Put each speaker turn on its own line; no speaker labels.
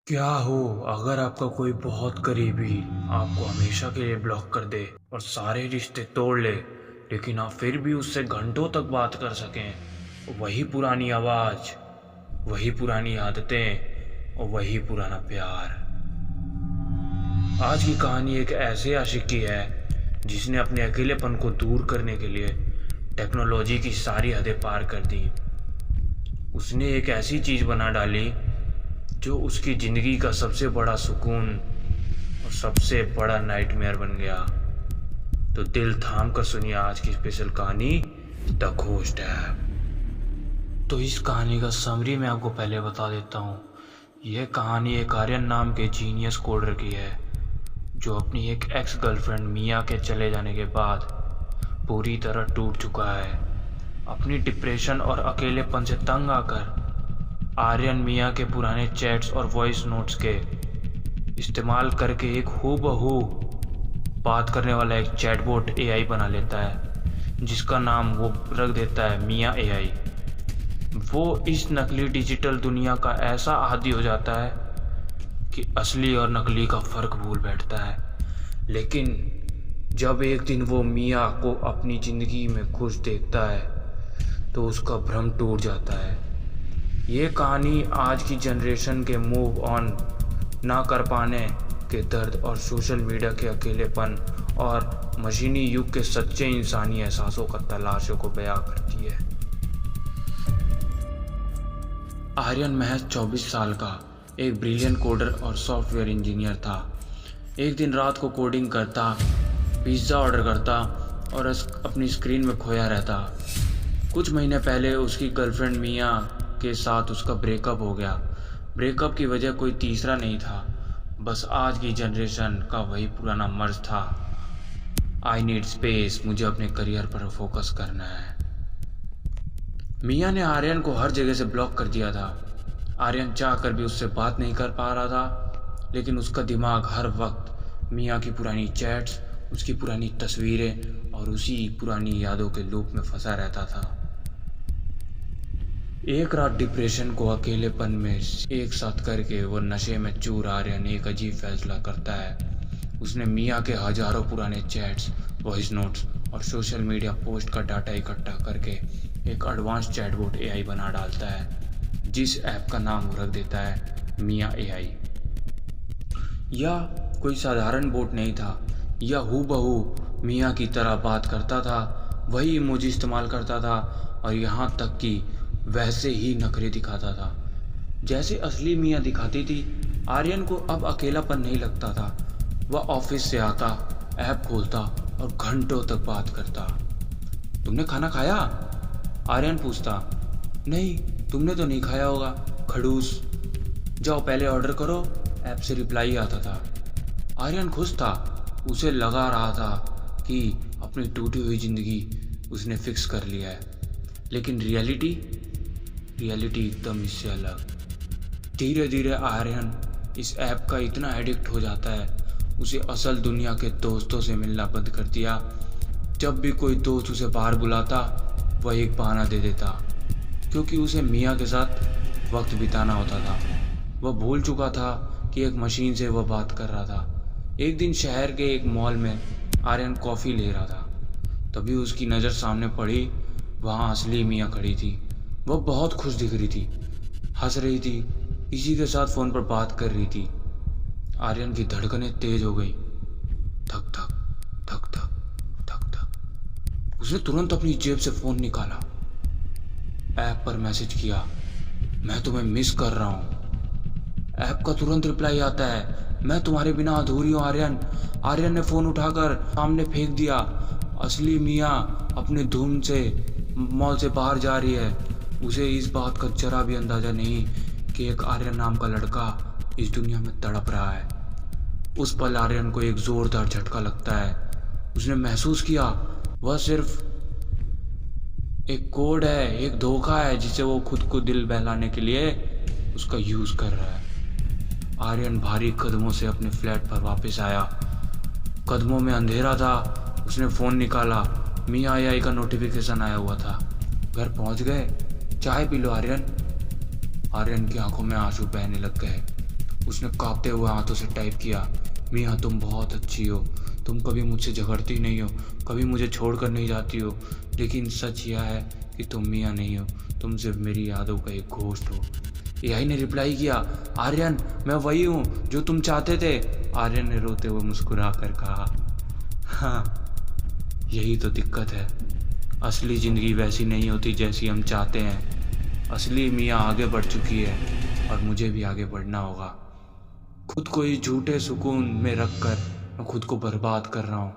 क्या हो अगर आपका कोई बहुत करीबी आपको हमेशा के लिए ब्लॉक कर दे और सारे रिश्ते तोड़ ले, लेकिन आप फिर भी उससे घंटों तक बात कर सकें। वही पुरानी आवाज़, वही पुरानी आदतें और वही पुराना प्यार। आज की कहानी एक ऐसे आशिक की है जिसने अपने अकेलेपन को दूर करने के लिए टेक्नोलॉजी की सारी हदें पार कर दी। उसने एक ऐसी चीज़ बना डाली जो उसकी ज़िंदगी का सबसे बड़ा सुकून और सबसे बड़ा नाइटमेयर बन गया। तो दिल थाम कर सुनिए आज की स्पेशल कहानी, द घोस्ट ऐप। तो इस कहानी का समरी मैं आपको पहले बता देता हूँ। यह कहानी एक आर्यन नाम के जीनियस कोडर की है जो अपनी एक एक्स गर्लफ्रेंड मिया के चले जाने के बाद पूरी तरह टूट चुका है। अपनी डिप्रेशन और अकेलेपन से तंग आकर आर्यन मिया के पुराने चैट्स और वॉइस नोट्स के इस्तेमाल करके एक हूबहू बात करने वाला एक चैटबॉट एआई बना लेता है, जिसका नाम वो रख देता है मिया एआई। वो इस नकली डिजिटल दुनिया का ऐसा आदी हो जाता है कि असली और नकली का फ़र्क भूल बैठता है। लेकिन जब एक दिन वो मिया को अपनी ज़िंदगी में खुश देखता है तो उसका भ्रम टूट जाता है। ये कहानी आज की जनरेशन के मूव ऑन ना कर पाने के दर्द और सोशल मीडिया के अकेलेपन और मशीनी युग के सच्चे इंसानी एहसासों का तलाशों को बयां करती है। आर्यन महज 24 साल का एक ब्रिलियंट कोडर और सॉफ्टवेयर इंजीनियर था। एक दिन रात को कोडिंग करता, पिज़्ज़ा ऑर्डर करता और अपनी स्क्रीन में खोया रहता। कुछ महीने पहले उसकी गर्लफ्रेंड मिया के साथ उसका ब्रेकअप हो गया। ब्रेकअप की वजह कोई तीसरा नहीं था, बस आज की जनरेशन का वही पुराना मर्ज था। आई नीड स्पेस, मुझे अपने करियर पर फोकस करना है। मिया ने आर्यन को हर जगह से ब्लॉक कर दिया था। आर्यन चाहकर भी उससे बात नहीं कर पा रहा था, लेकिन उसका दिमाग हर वक्त मिया की पुरानी चैट्स, उसकी पुरानी तस्वीरें और उसी पुरानी यादों के लूप में फंसा रहता था। एक रात डिप्रेशन को अकेलेपन में एक साथ करके वो नशे में चूर आर्यन एक अजीब फैसला करता है। उसने मिया के हजारों पुराने चैट्स, वॉइस नोट्स और सोशल मीडिया पोस्ट का डाटा इकट्ठा करके एक एडवांस चैटबॉट एआई बना डालता है, जिस ऐप का नाम वो रख देता है मिया एआई। यह कोई साधारण बोट नहीं था, यह हूबहू मिया की तरह बात करता था, वही इमोजी इस्तेमाल करता था और यहाँ तक कि वैसे ही नखरे दिखाता था जैसे असली मिया दिखाती थी। आर्यन को अब अकेलापन नहीं लगता था। वह ऑफिस से आता, ऐप खोलता और घंटों तक बात करता। तुमने खाना खाया? आर्यन पूछता। नहीं, तुमने तो नहीं खाया होगा, खड़ूस। जाओ पहले ऑर्डर करो, ऐप से रिप्लाई आता था। आर्यन खुश था। उसे लगा रहा था कि अपनी टूटी हुई ज़िंदगी उसने फिक्स कर लिया है। लेकिन रियलिटी एकदम इससे अलग। धीरे धीरे आर्यन इस ऐप का इतना एडिक्ट हो जाता है, उसे असल दुनिया के दोस्तों से मिलना बंद कर दिया। जब भी कोई दोस्त उसे बाहर बुलाता, वह एक बहाना दे देता, क्योंकि उसे मिया के साथ वक्त बिताना होता था। वह भूल चुका था कि एक मशीन से वह बात कर रहा था। एक दिन शहर के एक मॉल में आर्यन कॉफ़ी ले रहा था, तभी उसकी नज़र सामने पड़ी। वहाँ असली मिया खड़ी थी। वह बहुत खुश दिख रही थी, हंस रही थी, किसी के साथ फ़ोन पर बात कर रही थी। आर्यन की धड़कनें तेज हो गई। धक धक धक धक धक धक। उसने तुरंत अपनी जेब से फ़ोन निकाला, ऐप पर मैसेज किया, मैं तुम्हें मिस कर रहा हूँ। ऐप का तुरंत रिप्लाई आता है, मैं तुम्हारे बिना अधूरी हूँ आर्यन। आर्यन ने फ़ोन उठाकर सामने फेंक दिया। असली मिया अपने धूम से मॉल से बाहर जा रही है। उसे इस बात का जरा भी अंदाज़ा नहीं कि एक आर्यन नाम का लड़का इस दुनिया में तड़प रहा है। उस पल आर्यन को एक ज़ोरदार झटका लगता है। उसने महसूस किया वह सिर्फ एक कोड है, एक धोखा है जिसे वो खुद को दिल बहलाने के लिए उसका यूज़ कर रहा है। आर्यन भारी कदमों से अपने फ्लैट पर वापस आया। कदमों में अंधेरा था। उसने फ़ोन निकाला, मिया एआई का नोटिफिकेशन आया हुआ था। घर पहुंच गए, चाय पी लो आर्यन। आर्यन की आंखों में आंसू बहने लग गए। उसने कांपते हुए हाथों से टाइप किया, मिया तुम बहुत अच्छी हो, तुम कभी मुझसे झगड़ती नहीं हो, कभी मुझे छोड़कर नहीं जाती हो, लेकिन सच यह है कि तुम मिया नहीं हो, तुम सिर्फ मेरी यादों का एक घोस्ट हो। एआई ने रिप्लाई किया, आर्यन मैं वही हूँ जो तुम चाहते थे। आर्यन ने रोते हुए मुस्कुरा कर कहा, हाँ यही तो दिक्कत है, असली ज़िंदगी वैसी नहीं होती जैसी हम चाहते हैं। असली मियाँ आगे बढ़ चुकी है और मुझे भी आगे बढ़ना होगा। खुद को इस झूठे सुकून में रख कर मैं खुद को बर्बाद कर रहा हूँ।